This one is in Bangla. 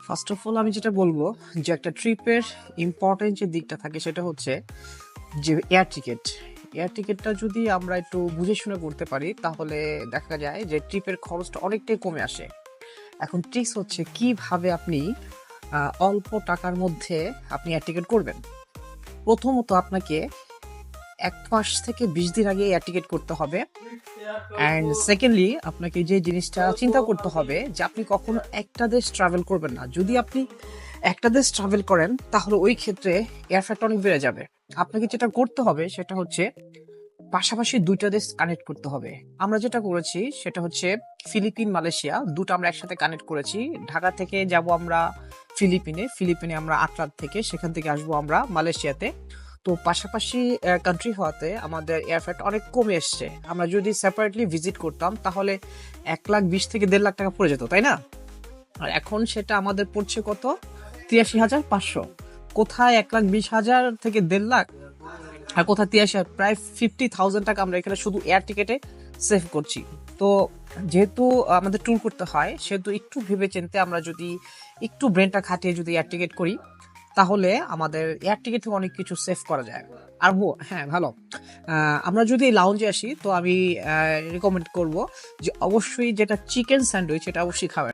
ফার্স্ট অফ অল আমি যেটা বলবো যে একটা ট্রিপের ইম্পর্টেন্ট যে দিকটা থাকে সেটা হচ্ছে যে এয়ার টিকিটটা যদি আমরা একটু বুঝে শুনে করতে পারি তাহলে দেখা যায় যে ট্রিপের খরচটা অনেকটাই কমে আসে। এখন ট্রিক্স হচ্ছে কিভাবে আপনি অল্প টাকার মধ্যে আপনি এয়ার টিকিট করবেন। প্রথমত আপনাকে 1 মাস থেকে 20 দিন আগে এয়ার টিকিট করতে হবে। অ্যান্ড সেকেন্ডলি আপনাকে যে জিনিসটা চিন্তা করতে হবে যে আপনি কখনো একটা দেশ ট্রাভেল করবেন না। যদি আপনি একটা দেশ ট্রাভেল করেন তাহলে ওই ক্ষেত্রে এয়ারফেয়ারটা অনেক বেড়ে যাবে। আপনাকে যেটা করতে হবে সেটা হচ্ছে পাশাপাশি 2টা দেশ কানেক্ট করতে হবে। আমরা যেটা করেছি সেটা হচ্ছে ফিলিপিন, মালয়েশিয়া 2টা আমরা একসাথে কানেক্ট করেছি। ঢাকা থেকে যাব আমরা ফিলিপিনে আমরা 8 রাত থেকে, সেখান থেকে আসবো আমরা মালয়েশিয়াতে। তো পাশাপাশি কান্ট্রি হওয়াতে আমাদের এয়ারফেয়ারটা অনেক কমে এসছে। আমরা যদি সেপারেটলি ভিজিট করতাম তাহলে 1,20,000 থেকে 1.5 লাখ টাকা পড়ে যেত, তাই না? আর এখন সেটা আমাদের পড়ছে কত? 83,500। কোথায় 1,20,000 থেকে 1.5 লাখ, আর কোথায় 83, প্রায় 50,000 টাকা আমরা এখানে শুধু এয়ার টিকেটে সেভ করছি। তো যেহেতু আমাদের ট্যুর করতে হয় সেহেতু একটু ভেবে চিন্তে আমরা যদি একটু ব্রেনটা খাটিয়ে যদি এয়ার টিকেট করি তাহলে আমাদের এয়ার টিকেট থেকে অনেক কিছু সেভ করা যায়। আর হ্যাঁ, ভালো। আমরা যদি লাউঞ্জে আসি তো আমি রিকমেন্ড করব যে অবশ্যই যেটা চিকেন স্যান্ডউইচ এটা অবশ্যই খাবেন।